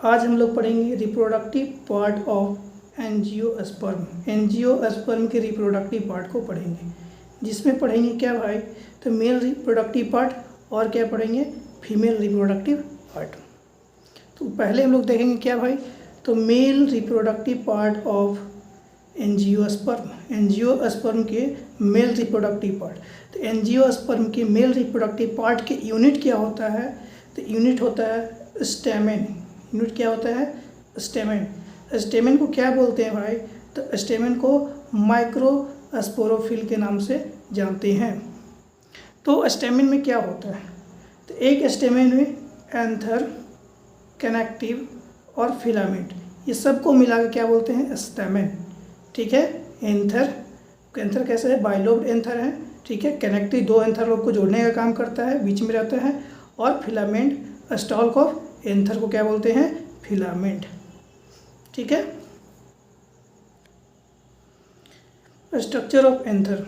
आज हम लोग पढ़ेंगे reproductive part of angiosperm. Angiosperm के रिप्रोडक्टिव पार्ट को पढ़ेंगे, जिसमें पढ़ेंगे क्या भाई, तो मेल रिप्रोडक्टिव पार्ट और क्या पढ़ेंगे, फीमेल रिप्रोडक्टिव पार्ट। तो पहले हम लोग देखेंगे क्या भाई, तो male reproductive part of angiosperm. Angiosperm के मेल रिप्रोडक्टिव पार्ट। तो एंजियोस्पर्म के मेल रिप्रोडक्टिव पार्ट के यूनिट क्या होता है, तो यूनिट होता है स्टेमेन। यूनिट क्या होता है, स्टेमेन। स्टेमेन को क्या बोलते हैं भाई, तो स्टेमेन को माइक्रोस्पोरोफिल के नाम से जानते हैं। तो स्टेमेन में क्या होता है, तो एक स्टेमेन में एंथर, कनेक्टिव और फिलामेंट, ये सबको मिला के क्या बोलते हैं, स्टेमेन। ठीक है, एंथर कैसे है, बाइलोब्ड एंथर है। ठीक है, कनेक्टिव दो एंथर लोग को जोड़ने का काम करता है, बीच में रहता है। और फिलामेंट स्टॉक ऑफ एंथर को क्या बोलते हैं, फिलामेंट। ठीक है, स्ट्रक्चर ऑफ एंथर।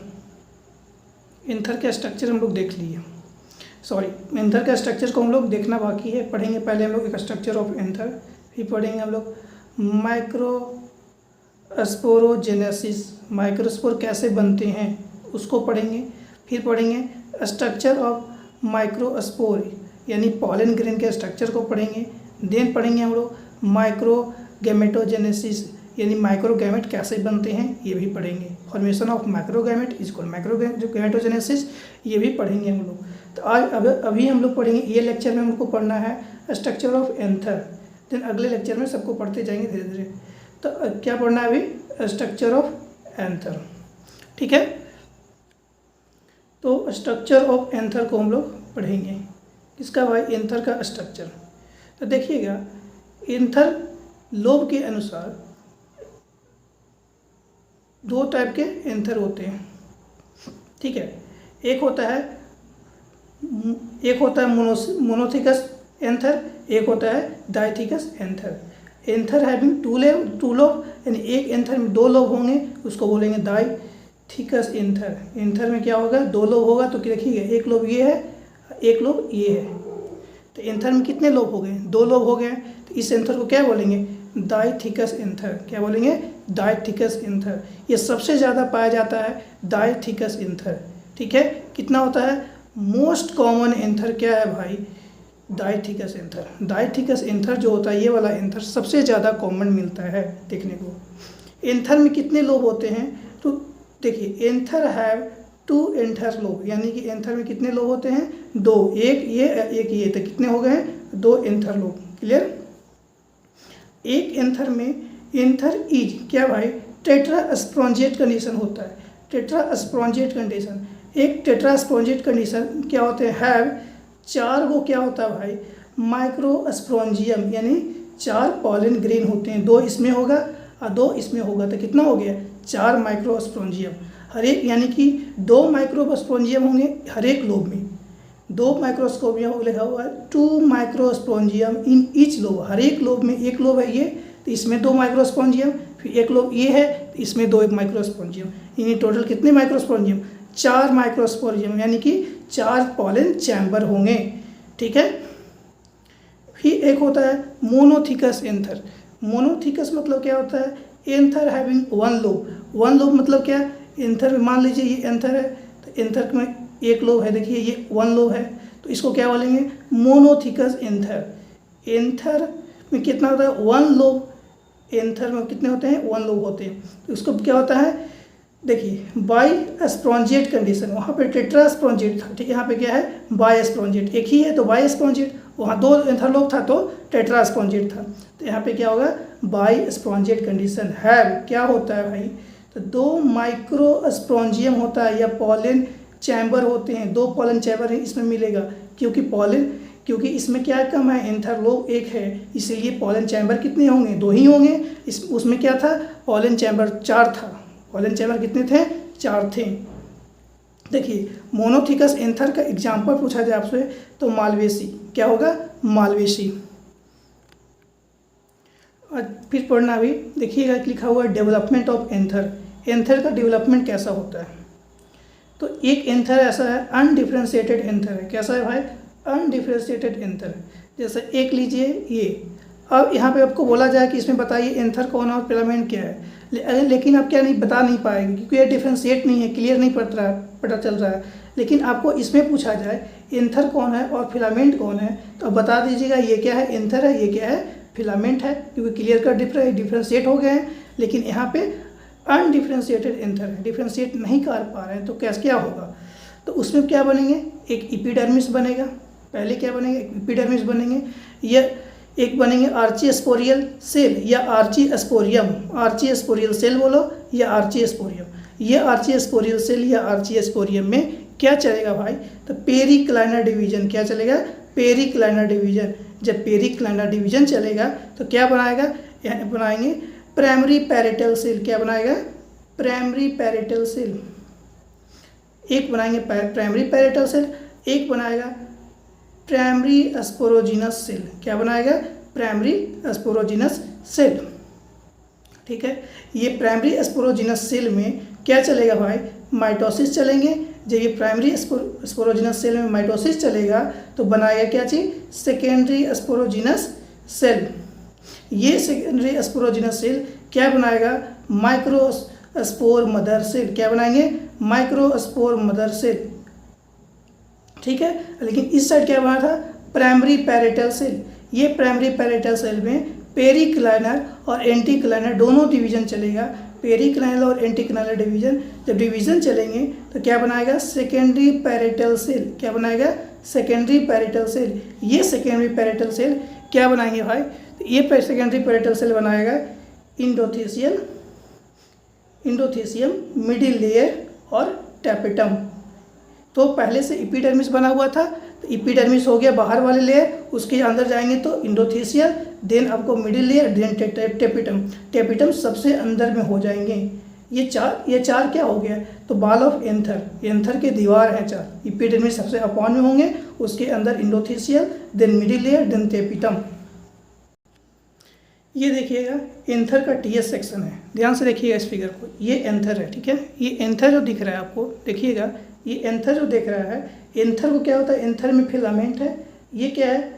एंथर का स्ट्रक्चर हम लोग देख लिए, एंथर का स्ट्रक्चर को हम लोग देखना बाकी है, पढ़ेंगे पहले हम लोग एक स्ट्रक्चर ऑफ एंथर, फिर पढ़ेंगे हम लोग माइक्रोस्पोरोजेनेसिस, माइक्रोस्पोर कैसे बनते हैं उसको पढ़ेंगे। फिर पढ़ेंगे स्ट्रक्चर ऑफ माइक्रोस्पोर यानी पॉलन ग्रेन के स्ट्रक्चर को पढ़ेंगे। देन पढ़ेंगे हम लोग माइक्रोगैमेटोजेनेसिस यानी माइक्रोगैमेट कैसे बनते हैं, ये भी पढ़ेंगे। फॉर्मेशन ऑफ माइक्रोगैमेट इज कॉल्ड माइक्रोगैमेटोजेनेसिस, ये भी पढ़ेंगे हम लोग। तो आज अभी हम लोग पढ़ेंगे, ये लेक्चर में हमको पढ़ना है स्ट्रक्चर ऑफ एंथर। देन अगले लेक्चर में सबको पढ़ते जाएंगे धीरे धीरे। तो क्या पढ़ना है अभी, स्ट्रक्चर ऑफ एंथर। ठीक है, तो स्ट्रक्चर ऑफ एंथर को हम लोग पढ़ेंगे। इसका भाई एंथर का स्ट्रक्चर, तो देखिएगा एंथर लोब के अनुसार दो टाइप के एंथर होते हैं। ठीक है, एक होता है मोनोथिकस एंथर, एक होता है dithecous anther. Anther having two lobe यानी एक एंथर में दो लोब होंगे, उसको बोलेंगे डाइथिकस एंथर। एंथर में क्या होगा, दो लोब होगा, तो देखिए एक लोब ये है, एक लोब ये है। तो एंथर में कितने लोब हो गए, दो लोब हो गए। तो इस एंथर को क्या बोलेंगे, डाइथिकस एंथर। क्या बोलेंगे, डाइथिकस एंथर। ये सबसे ज़्यादा पाया जाता है डाइथिकस एंथर। ठीक है, कितना होता है, मोस्ट कॉमन एंथर क्या है भाई, डाइथिकस एंथर। डाइथिकस एंथर जो होता है, ये वाला एंथर सबसे ज़्यादा कॉमन मिलता है देखने को। एंथर में कितने लोब होते हैं, तो देखिए anther have two anther lobe, यानी कि एंथर में कितने लोब होते हैं, दो, एक ये, तो कितने हो गए हैं, दो एंथर लोब। क्लियर, एक एंथर में एंथर इज क्या भाई, टेट्रास्पोंजिएट कंडीशन होता है। टेट्रास्पोंजिएट कंडीशन, एक टेट्रास्पोंजिएट कंडीशन क्या होते हैं, हैव चार को क्या होता है भाई, माइक्रोस्पोंजियम यानी चार पॉलन ग्रेन होते हैं, दो इसमें होगा और दो इसमें होगा, तो कितना हो गया, चार माइक्रोस्पोंजियम। हर एक यानी कि दो माइक्रोस्पोंजियम होंगे हर एक लोब में, दो माइक्रोस्पोंजियम लिखा हुआ है, टू माइक्रोस्पोंजियम इन ईच लोब। हर एक लोब में एक लोब है ये, तो इसमें दो माइक्रोस्पोंजियम, फिर एक लोब ये है, तो इसमें दो एक माइक्रोस्पोंजियम, यानी टोटल कितने माइक्रोस्पोंजियम, चार माइक्रोस्पोंजियम, यानी कि चार पॉलन चैम्बर होंगे। ठीक है, फिर एक होता है मोनोथिकस एंथर। मोनोथिकस मतलब क्या होता है, anther having one lobe. One lobe मतलब क्या, एंथर में मान लीजिए ये एंथर है, तो एंथर में एक लोब है, देखिए ये वन लोब है, तो इसको क्या बोलेंगे, मोनोथिकस एंथर। एंथर में कितना होता है, वन लोब। एंथर में कितने होते हैं, वन लोब होते हैं। तो इसको क्या होता है, देखिए बाइस्पोंजिएट कंडीशन, वहाँ पे टेट्रास्पोंजिएट था। ठीक है, यहाँ पे क्या है, बाइस्पोंजिएट, एक ही है तो बाइस्पोंजिएट, वहाँ दो एंथर लोब था तो टेट्रास्पोंजिएट था। तो यहाँ पे क्या होगा, बाइस्पोंजिएट कंडीशन है। क्या होता है भाई, तो दो माइक्रोस्पोंजियम होता है या पॉलन चैम्बर होते हैं, दो पॉलन चैम्बर है इसमें मिलेगा, क्योंकि इसमें क्या कम है, एंथर लोब एक है, इसीलिए पॉलन चैम्बर कितने होंगे, दो ही होंगे। उसमें क्या था, पॉलन चैम्बर चार था। पॉलन चैम्बर कितने थे, चार थे। देखिए मोनोथिकस एंथर का एग्जाम्पल पूछा जाए आपसे, तो मालवेसी, क्या होगा, मालवेसी। और फिर पढ़ना भी, देखिएगा लिखा हुआ है डेवलपमेंट ऑफ एंथर। एंथर का डेवलपमेंट कैसा होता है, तो एक एंथर ऐसा है अनडिफ्रेंशिएटेड एंथर है। कैसा है भाई, अनडिफ्रेंशिएटेड एंथर। जैसे एक लीजिए ये अब यहाँ पे आपको बोला जाए कि इसमें बताइए एंथर कौन है और फिलामेंट क्या है, लेकिन आप क्या नहीं बता नहीं पाएंगे क्योंकि ये डिफ्रेंशिएट नहीं है, क्लियर नहीं पता चल रहा है। लेकिन आपको इसमें पूछा जाए एंथर कौन है और फिलामेंट कौन है, तो बता दीजिएगा ये क्या है एंथर है, ये क्या है फिलामेंट है, क्योंकि क्लियर का डिफ्रेंशिएट हो गए हैं। लेकिन यहाँ पे अनडिफ्रेंशिएटेड एंथर है, डिफ्रेंशिएट नहीं कर पा रहे हैं, तो कैसे क्या होगा, तो उसमें क्या बनेंगे, एक एपिडर्मिस बनेगा, पहले क्या बनेंगे एक एपिडर्मिस बनेंगे, या एक बनेंगे आर्चिस्पोरियल सेल या आर्चिस्पोरियम, आर्चिस्पोरियल सेल बोलो या आर्चिस्पोरियम। ये आर्चिस्पोरियल सेल या आर्चिस्पोरियम में क्या चलेगा भाई, तो पेरिक्लाइनर डिवीजन, क्या चलेगा पेरिक्लाइनर डिवीजन। जब पेरिक्लाइनर डिवीजन चलेगा तो क्या बनाएगा, यहाँ बनाएंगे प्राइमरी पैरेटल सेल, क्या बनाएगा प्राइमरी पैरेटल सेल, एक बनाएंगे प्राइमरी पैरेटल सेल, एक बनाएगा प्राइमरी स्पोरोजिनस सेल, क्या बनाएगा प्राइमरी स्पोरोजिनस सेल। ठीक है, ये प्राइमरी स्पोरोजिनस सेल में क्या चलेगा भाई, माइटोसिस चलेंगे। जब ये प्राइमरी स्पोरोजिनस सेल में माइटोसिस चलेगा तो बनाएगा क्या चीज़, सेकेंडरी स्पोरोजिनस सेल। ये सेकेंडरी स्पोरोजिनस सेल क्या बनाएगा, माइक्रोस्पोर मदर सेल, क्या बनाएंगे माइक्रोस्पोर मदर सेल। ठीक है, लेकिन इस साइड क्या बना था प्राइमरी पैरेटल सेल। ये प्राइमरी पैरेटल सेल में पेरिक्लाइनर और एंटीक्लाइनर दोनों डिवीजन चलेगा। पेरिक्लाइनर और एंटीक्लाइनर डिवीजन, जब डिवीजन चलेंगे तो क्या बनाएगा सेकेंडरी पैरेटल सेल, क्या बनाएगा सेकेंडरी पैरेटल सेल। ये सेकेंडरी पैरेटल सेल क्या बनाएंगे भाई, तो ये सेकेंडरी पैरेटल सेल बनाएगा इंडोथेसियम, मिडिल लेयर और टैपेटम। तो पहले से एपिडर्मिस बना हुआ था, तो एपिडर्मिस हो गया बाहर वाले लेयर, उसके अंदर जाएंगे तो इंडोथेसियल, देन आपको middle layer, then tapetum, tapetum सबसे अंदर में हो जाएंगे। ये चार क्या हो गया, तो बॉल ऑफ एंथर, एंथर के दीवार है चार। एपिडर्मिस सबसे अपॉन में होंगे, उसके अंदर endothecial, then middle layer, then tapetum. ये देखिएगा एंथर का टीएस सेक्शन है, ध्यान से देखिएगा इस फिगर को, ये एंथर है। ठीक है, ये एंथर जो दिख रहा है आपको, देखिएगा ये एंथर जो देख रहा है, एंथर को क्या होता है, एंथर में फिलामेंट है, ये क्या है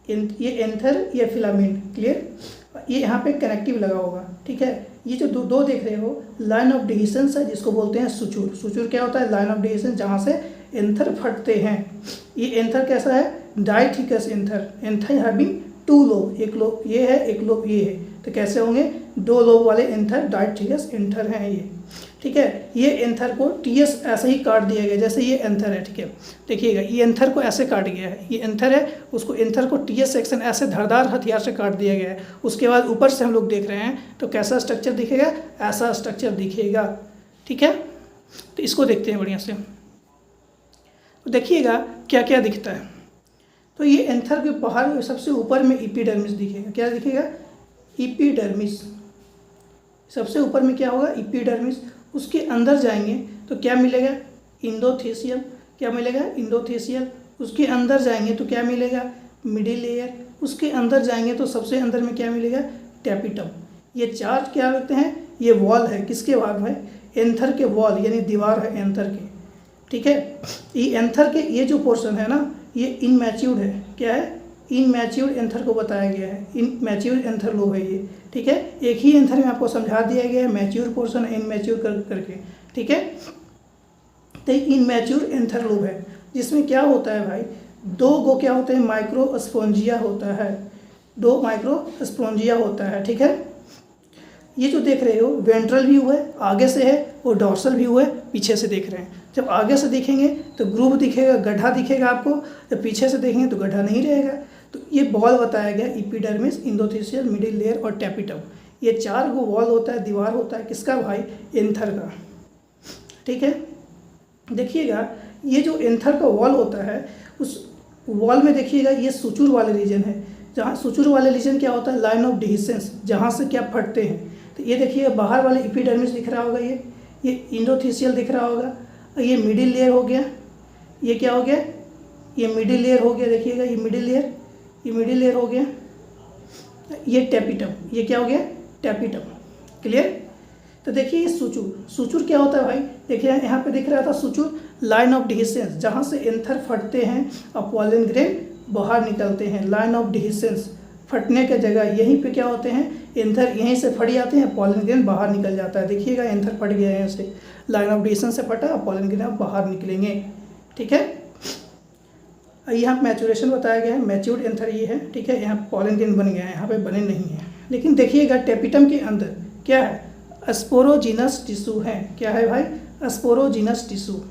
ये एंथर, ये फिलामेंट, क्लियर। ये यहाँ पे कनेक्टिव लगा होगा। ठीक है, ये जो दो देख रहे हो लाइन ऑफ डिविजन है, जिसको बोलते हैं सुचूर। सुचूर क्या होता है, लाइन ऑफ डिविजन जहाँ से एंथर फटते हैं। ये एंथर कैसा है, dithecous anther, anther having two lobe, एक लोब ये है, एक लोब ये है, तो कैसे होंगे दो लोब वाले एंथर, डाइथिकस एंथर हैं ये। ठीक है, ये एंथर को टीएस ऐसे ही काट दिया गया जैसे ये एंथर है। ठीक है, देखिएगा ये एंथर को ऐसे काट गया है, ये एंथर है, उसको एंथर को टीएस सेक्शन ऐसे धारदार हथियार से काट दिया गया है। उसके बाद ऊपर से हम लोग देख रहे हैं तो कैसा स्ट्रक्चर दिखेगा, ऐसा स्ट्रक्चर दिखेगा। ठीक है, तो इसको देखते हैं बढ़िया से, तो देखिएगा क्या क्या दिखता है। तो ये एंथर के बाहर सबसे ऊपर में एपिडर्मिस दिखेगा, क्या दिखेगा एपिडर्मिस, सबसे ऊपर में क्या होगा एपिडर्मिस। उसके अंदर जाएंगे तो क्या मिलेगा इंडोथेसियम, क्या मिलेगा इंडोथेसियल। उसके अंदर जाएंगे तो क्या मिलेगा मिडिल लेयर। उसके अंदर जाएंगे तो सबसे अंदर में क्या मिलेगा टैपिटम। ये चार क्या होते हैं, ये वॉल है, किसके भाग में एंथर के वॉल यानी दीवार है एंथर के। ठीक है, ये एंथर के ये जो पोर्शन है ना, ये इनमैच्योर्ड है, क्या है इनमैच्योर्ड एंथर को बताया गया है, इनमैच्योर्ड एंथर लोब है ये। ठीक है, एक ही एंथर में आपको समझा दिया गया है मैच्योर पोर्शन इनमैच्योर करके। ठीक है, तो इनमैच्योर एंथर लोब है, जिसमें क्या होता है भाई, दो क्या होते हैं माइक्रोस्पोंजिया होता है, दो माइक्रोस्पोंजिया होता है। ठीक है, ये जो देख रहे हो वेंट्रल व्यू है, आगे से है, और डॉर्सल व्यू है, पीछे से देख रहे हैं। जब आगे से देखेंगे तो ग्रूव दिखेगा, गड्ढा दिखेगा आपको, जब पीछे से देखेंगे तो गड्ढा नहीं रहेगा। तो ये बॉल बताया गया एपिडर्मिस, इंडोथेसियल, मिडिल लेयर और टैपिटम। ये चार गो वॉल होता है, दीवार होता है, किसका भाई एंथर का। ठीक है, देखिएगा ये जो एंथर का वॉल होता है, उस वॉल में देखिएगा ये सुचूर वाले रीजन है, जहाँ सुचूर वाले रीजन क्या होता है लाइन ऑफ डिहिसेंस, जहाँ से क्या फटते हैं। तो ये देखिएगा बाहर वाले एपिडर्मिस दिख रहा होगा, ये इंडोथेसियल दिख रहा होगा, ये मिडिल लेयर हो गया, ये क्या हो गया ये मिडिल लेयर हो गया, देखिएगा ये मिडिल लेयर हो गया, ये टैपिटम, ये क्या हो गया टैपिटम। क्लियर, तो देखिए ये सुचूर क्या होता है भाई, देखिए यहाँ पे दिख रहा था सुचूर लाइन ऑफ डिहिसेंस, जहाँ से एंथर फटते हैं और पॉलन ग्रेन बाहर निकलते हैं, लाइन ऑफ डिहिसेंस फटने के जगह यहीं पे क्या होते हैं, एंथर यहीं से फट जाते हैं, पॉलन ग्रेन बाहर निकल जाता है। देखिएगा एंथर फट गया है, यहाँ से लाइन ऑफ डिवीजन से फटा, पॉलन ग्रेन अब बाहर निकलेंगे। ठीक है, यहाँ मैचुरेशन बताया गया है, मैच्योर्ड एंथर ये है। ठीक है, यहाँ पॉलन ग्रेन बन गया है, यहाँ पे बने नहीं है। लेकिन देखिएगा टेपिटम के अंदर क्या है, स्पोरोजिनस टिश्यू है। क्या है भाई, स्पोरोजिनस टिश्यू।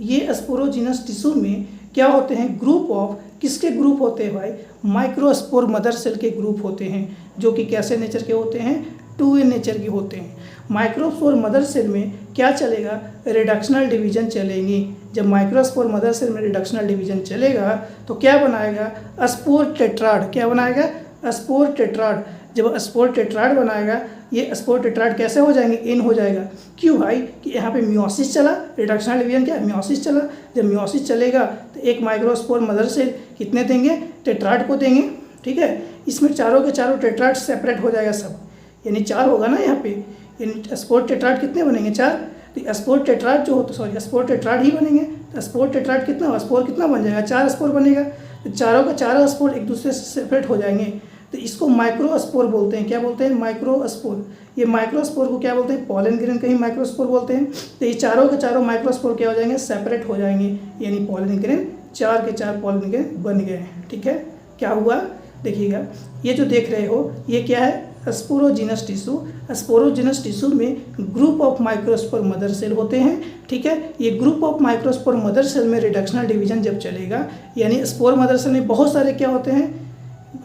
ये स्पोरोजिनस टिश्यू में क्या होते हैं, ग्रुप ऑफ, किसके ग्रुप होते हैं भाई, माइक्रोस्पोर मदर सेल के ग्रुप होते हैं, जो कि कैसे नेचर के होते हैं, 2A नेचर के होते हैं। माइक्रोस्पोर मदर सेल में क्या चलेगा, रिडक्शनल डिवीजन चलेंगी। जब माइक्रोस्पोर मदर सेल में रिडक्शनल डिवीजन चलेगा तो क्या बनाएगा, स्पोर टेट्राड। क्या बनाएगा, स्पोर टेट्राड। जब स्पोर टेट्राड बनाएगा, ये स्पोर टेट्राड कैसे हो जाएंगे, इन हो जाएगा। क्यों भाई, कि यहाँ पे मियोसिस चला, रिडक्शनल डिवीजन क्या है, मियोसिस चला। जब मियोसिस चलेगा तो एक माइक्रोस्पोर मदर सेल कितने देंगे, टेट्राड को देंगे। ठीक है, इसमें चारों के चारों टेट्राड सेपरेट हो जाएगा सब, यानी 4 होगा ना यहाँ पे, यानी स्पोर टेट्राड कितने बनेंगे, 4। तो स्पोर टेट्राड जो होता, सॉरी स्पोर टेट्राड ही बनेंगे। तो स्पोर टेट्राड कितना, स्पोर कितना बन जाएगा, 4 स्पोर बनेगा। तो चारों का चारों स्पोर एक दूसरे से सेपरेट हो जाएंगे, तो इसको माइक्रोस्पोर बोलते हैं। क्या बोलते हैं, माइक्रोस्पोर। ये माइक्रोस्पोर को क्या बोलते हैं, पॉलन ग्रेन का ही माइक्रोस्पोर बोलते हैं। तो ये चारों के चारों माइक्रोस्पोर क्या हो जाएंगे, सेपरेट हो जाएंगे, यानी पॉलन ग्रेन 4 के 4 पॉलन ग्रेन बन गए हैं। ठीक है, क्या हुआ देखिएगा, ये जो देख रहे हो ये क्या है, स्पोरोजिनस टिश्यू। स्पोरोजिनस टिश्यू में group of microspore mother cell होते हैं। ठीक है, ये group of microspore mother cell में रिडक्शनल डिवीजन जब चलेगा, यानी स्पोर मदर सेल में बहुत सारे क्या होते हैं,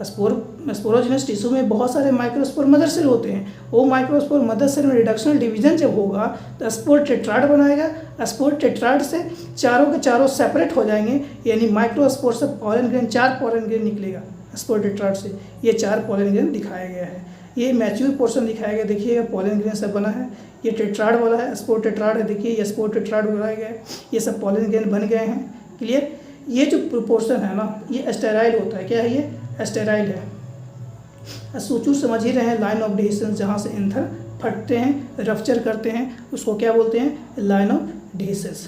स्पोरोजिनस टिश्यू में बहुत सारे माइक्रोस्पोर मदर सेल होते हैं। वो माइक्रोस्पोर मदर सेल में रिडक्शनल डिवीजन जब होगा तो स्पोर टेट्राड बनाएगा। स्पोर टेट्राड से चारों के चारों सेपरेट हो जाएंगे, यानी माइक्रोस्पोर से पॉलन ग्रेन 4 पॉलन ग्रेन निकलेगा स्पोर टेट्राड से। ये 4 पॉलन ग्रेन दिखाया गया है, ये मैच्योर पोर्शन दिखाया गया। देखिएगा पॉलन ग्रेन सब बना है, ये टेट्राड वाला है, स्पोर टेट्राड है। देखिए ये स्पोर टेट्राड बनाया गया है, ये सब पॉलन ग्रेन बन गए हैं। क्लियर, ये जो प्रोपोर्शन है ना, ये स्टेराइल होता है। क्या है, ये स्टेराइल है। सूचूर समझ ही रहे हैं, लाइन ऑफ डिहीशन, जहाँ से एंथर फटते हैं, रफ्चर करते हैं, उसको क्या बोलते हैं, लाइन ऑफ डिहीशंस।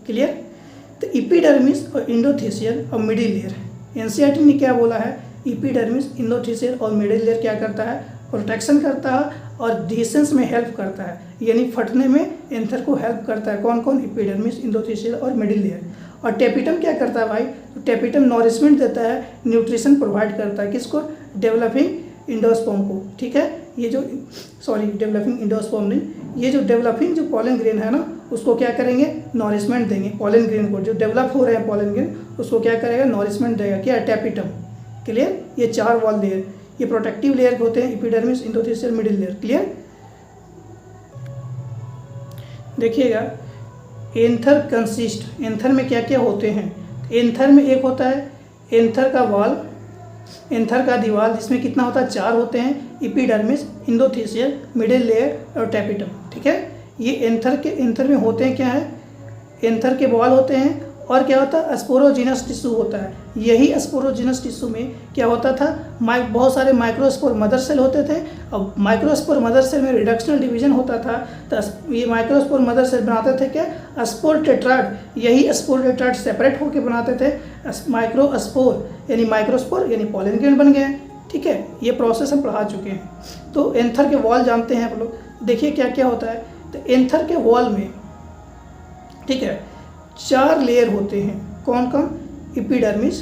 क्लियर, तो एपिडर्मिस और इंडोथेसियल और मिडिल लेयर, एनसीईआरटी ने क्या बोला है, एपिडर्मिस, इंडोथेसियल और मिडिल लेयर क्या करता है, प्रोटेक्शन करता है और डिहीशंस में हेल्प करता है, यानी फटने में एंथर को हेल्प करता है। कौन कौन, एपिडर्मिस, इंडोथेसियल और मिडिल लेयर। और टेपिटम क्या करता है भाई, तो टेपिटम नॉरिशमेंट देता है, न्यूट्रिशन प्रोवाइड करता है, किसको, डेवलपिंग इंडोस्पर्म को। ठीक है, ये जो डेवलपिंग इंडोस्पर्म नहीं, ये जो डेवलपिंग जो पॉलन ग्रेन है ना, उसको क्या करेंगे, नॉरिशमेंट देंगे। पॉलन ग्रेन को जो डेवलप हो रहे हैं पॉलन ग्रेन, उसको क्या करेगा, नॉरिशमेंट देगा। क्या है, टेपिटम। क्लियर, ये 4 वॉल लेयर, ये प्रोटेक्टिव लेयर होते हैं, एपिडर्मिस, इंडोथेसियल, मिडिल लेयर। क्लियर, देखिएगा एंथर कंसिस्ट, एंथर में क्या क्या होते हैं। एंथर में एक होता है एंथर का वॉल, एंथर का दीवार, जिसमें कितना होता है, 4 होते हैं, एपिडर्मिस, इंडोथेसियल, मिडिल लेयर और टेपिटम। ठीक है, ये एंथर में होते हैं क्या है, एंथर के वॉल होते हैं, और क्या होता है, स्पोरोजिनस टिश्यू होता है। यही स्पोरोजिनस टिश्यू में क्या होता था, बहुत सारे माइक्रोस्पोर मदर सेल होते थे। अब माइक्रोस्पोर मदर सेल में रिडक्शनल डिवीजन होता था, तो ये माइक्रोस्पोर मदर सेल बनाते थे क्या, स्पोर टेट्राड। यही स्पोर टेट्राड सेपरेट होकर बनाते थे माइक्रोस्पोर, यानी माइक्रोस्पोर यानी पॉलन ग्रेन बन गए। ठीक है, ये प्रोसेस हम पढ़ा चुके हैं। तो एंथर के वॉल जानते हैं आप लोग। देखिए क्या क्या होता है, तो एंथर के वॉल में, ठीक है, 4 लेयर होते हैं। कौन कौन, एपिडर्मिस,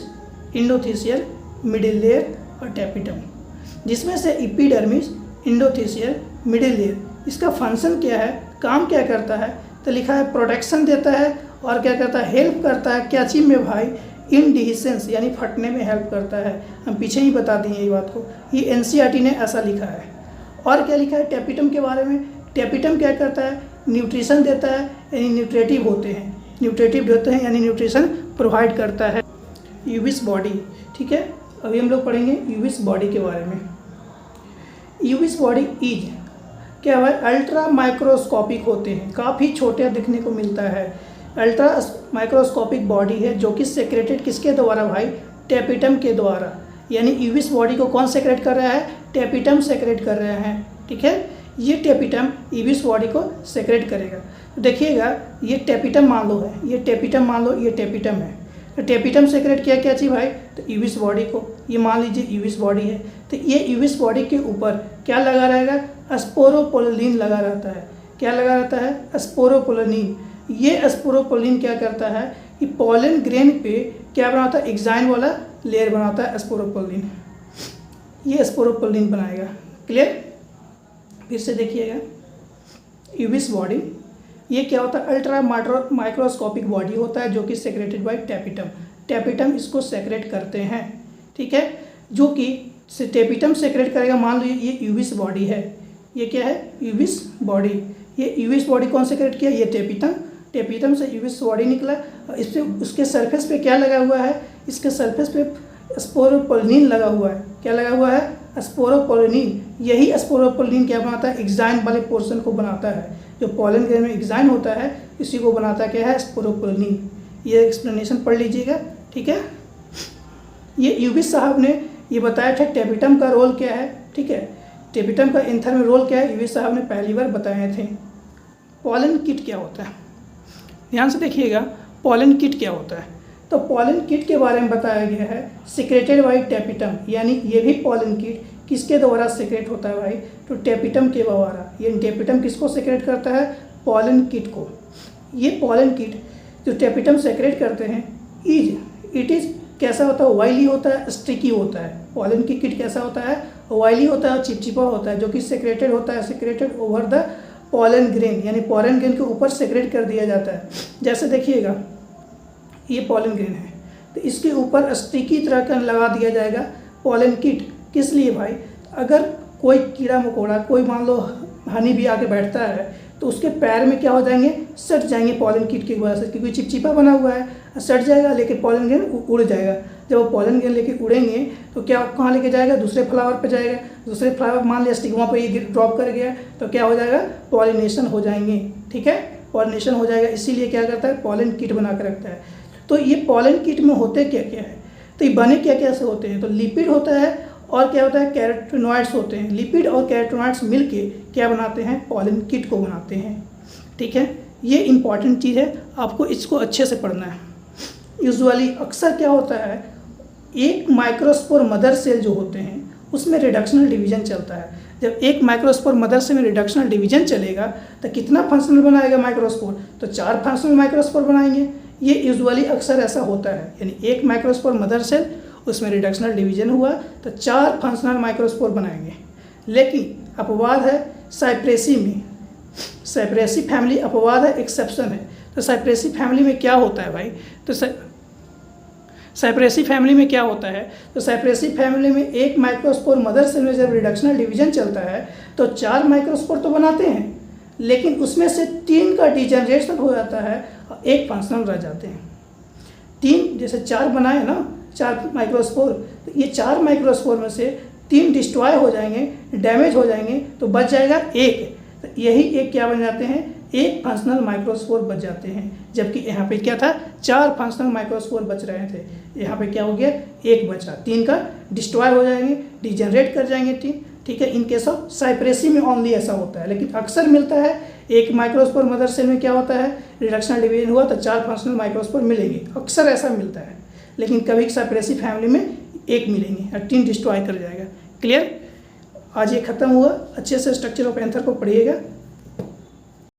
इंडोथेसियल, मिडिल लेयर और टेपिटम। जिसमें से एपिडर्मिस, इंडोथेसियल, मिडिल लेयर, इसका फंक्शन क्या है, काम क्या करता है, तो लिखा है प्रोटेक्शन देता है, और क्या करता है, हेल्प करता है। क्या चीज़ में भाई, इन डिहीशंस, यानी फटने में हेल्प करता है। हम पीछे ही बता दिए ये बात को, ये एनसीईआरटी ने ऐसा लिखा है। और क्या लिखा है टेपिटम के बारे में, टेपिटम क्या करता है, न्यूट्रिशन देता है, यानी न्यूट्रेटिव होते हैं, न्यूट्रेटिव होते हैं यानी न्यूट्रिशन प्रोवाइड करता है। यूबिस बॉडी, ठीक है, अभी हम लोग पढ़ेंगे यूबिस बॉडी के बारे में। यूबिस बॉडी इज क्या है, अल्ट्रा माइक्रोस्कोपिक होते हैं, काफ़ी छोटे दिखने को मिलता है। अल्ट्रा माइक्रोस्कोपिक बॉडी है, जो कि सेक्रेटेड किसके द्वारा भाई, टेपिटम के द्वारा। यानी यूबिस बॉडी को कौन सेक्रेट कर रहा है, टेपिटम सेक्रेट कर रहे हैं। ठीक है, ये टेपिटम यूबिस बॉडी को सेक्रेट करेगा। तो देखिएगा, ये टेपिटम मान लो है, ये टेपिटम मान लो, ये टेपिटम है। टेपिटम सेक्रेट किया क्या चीज़ भाई, तो यूविस बॉडी को, ये मान लीजिए यूविस बॉडी है, तो ये यूविस बॉडी के ऊपर क्या लगा रहेगा, स्पोरोपोलिन लगा रहता है। क्या लगा रहता है, स्पोरोपोलिन। ये स्पोरोपोलिन क्या करता है, ये पॉलन ग्रेन पे क्या बनाता है, एग्जाइन वाला लेयर बनाता है स्पोरोपोलिन, ये स्पोरोपोलिन बनाएगा। क्लियर, फिर से देखिएगा, यूविस बॉडी ये क्या होता है, अल्ट्रा माइक्रोस्कोपिक बॉडी होता है जो कि सेक्रेटेड बाय टेपिटम। टेपिटम इसको सेक्रेट करते हैं, ठीक है, जो कि टेपिटम सेक्रेट करेगा। मान लीजिए ये यूविस बॉडी है, ये क्या है, यूविस बॉडी। ये यूविस बॉडी कौन सेक्रेट किया, ये टेपिटम। टेपिटम से यूविस बॉडी निकला, इस पे उसके सरफेस पे क्या लगा हुआ है, इसके सरफेस पे स्पोरोपोलिन लगा हुआ है। क्या लगा हुआ है, स्पोरोपोलिन। यही स्पोरोपोलिन क्या बनाता है, एग्जाइन वाले पोर्शन को बनाता है। जो पॉलन ग्रेन में एग्जाइन होता है इसी को बनाता क्या है, स्पोरोपोलिन। ये एक्सप्लेनेशन पढ़ लीजिएगा, ठीक है। ये यूविस साहब ने ये बताया था टेपिटम का रोल क्या है, ठीक है, टेपिटम का एंथर में रोल क्या है, यूविस साहब ने पहली बार बताए थे। पॉलन किट क्या होता है, ध्यान से देखिएगा, पॉलन किट क्या होता है। तो पॉलन किट के बारे में बताया गया है, सिक्रेटेड बाई टेपिटम, यानी ये भी पॉलन किट किसके द्वारा सिक्रेट होता है भाई, तो टेपिटम के द्वारा। ये टेपिटम किसको सिक्रेट करता है, पॉलन किट को। ये पॉलन किट जो टेपिटम सिक्रेट करते हैं इट इज़ कैसा होता है, ऑयली होता है, स्टिकी होता है। पॉलन की किट कैसा होता है, ऑयली होता है और चिपचिपा होता है, जो कि सेक्रेटेड होता है, secreted over the pollen grain, यानी पॉलन ग्रेन के ऊपर सेक्रेट कर दिया जाता है। जैसे देखिएगा ये पॉलन ग्रेन है, तो इसके ऊपर स्टिकी तरह का लगा दिया जाएगा पॉलन किट। किस लिए भाई, अगर कोई कीड़ा मकोड़ा, कोई मान लो हनी भी आके बैठता है तो उसके पैर में क्या हो जाएंगे, सट जाएंगे पॉलन किट की वजह से, क्योंकि चिपचिपा बना हुआ है, सट जाएगा, लेकिन पॉलन ग्रेन उड़ जाएगा। जब वो पॉलन ग्रेन लेके उड़ेंगे तो क्या कहाँ लेके जाएगा, दूसरे फ्लावर पे जाएगा। दूसरे फ्लावर मान लिया स्टिग्मा पे ये ड्रॉप कर गया तो क्या हो जाएगा, पॉलिनेशन हो जाएंगे, ठीक है, पॉलिनेशन हो जाएगा। इसीलिए क्या करता है, पॉलन किट बना कर रखता है। तो ये पॉलन किट में होते क्या क्या है, तो ये बने क्या क्या से होते हैं, तो लिपिड होता है और क्या होता है, कैरोटीनॉइड्स होते हैं। लिपिड और कैरोटीनॉइड्स मिलके क्या बनाते हैं, पॉलन किट को बनाते हैं, ठीक है। ये इंपॉर्टेंट चीज़ है, आपको इसको अच्छे से पढ़ना है। यूजुअली अक्सर क्या होता है, एक माइक्रोस्पोर मदर सेल जो होते हैं उसमें रिडक्शनल डिवीजन चलता है। जब एक माइक्रोस्पोर मदर सेल में रिडक्शनल डिवीजन चलेगा तो कितना फंक्शनल बनाएगा माइक्रोस्पोर, तो 4 फंक्शनल माइक्रोस्पोर बनाएंगे। ये यूजुअली अक्सर ऐसा होता है, यानी एक माइक्रोस्पोर मदर सेल उसमें रिडक्शनल डिवीजन हुआ तो 4 फंक्शनल माइक्रोस्पोर बनाएंगे। लेकिन अपवाद है साइप्रेसी में, साइप्रेसी फैमिली अपवाद है, एक्सेप्शन है। तो साइप्रेसी फैमिली में क्या होता है भाई, तो साइप्रेसी फैमिली में क्या होता है, तो साइप्रेसी फैमिली में एक माइक्रोस्पोर मदर सेल में जब रिडक्शनल डिवीजन चलता है तो 4 माइक्रोस्पोर तो बनाते हैं, लेकिन उसमें से 3 का डिजनरेशन हो जाता है और 1 फंक्शनल रह जाते हैं। 3 जैसे 4 बनाए ना, 4 माइक्रोस्पोर, तो ये 4 माइक्रोस्पोर में से 3 डिस्ट्रॉय हो जाएंगे, डैमेज हो जाएंगे, तो बच जाएगा 1। तो यही एक क्या बन जाते हैं, 1 फंक्शनल माइक्रोस्पोर बच जाते हैं। जबकि यहाँ पे क्या था, 4 फंक्शनल माइक्रोस्पोर बच रहे थे, यहाँ पे क्या हो गया, 1 बचा। 3 का डिस्ट्रॉय हो जाएंगे, डिजनरेट कर जाएंगे 3, ठीक है। इन केस ऑफ साइप्रेसी में ओनली ऐसा होता है, लेकिन अक्सर मिलता है एक माइक्रोस्पोर मदर सेल में क्या होता है, रिडक्शनल डिवीजन हुआ तो 4 फंक्शनल माइक्रोस्पोर मिलेंगे, अक्सर ऐसा मिलता है। लेकिन कभी साइप्रेसी फैमिली में 1 मिलेंगे और 3 डिस्ट्रॉय कर जाएगा। क्लियर, आज ये खत्म हुआ। अच्छे से स्ट्रक्चर ऑफ एंथर को पढ़िएगा।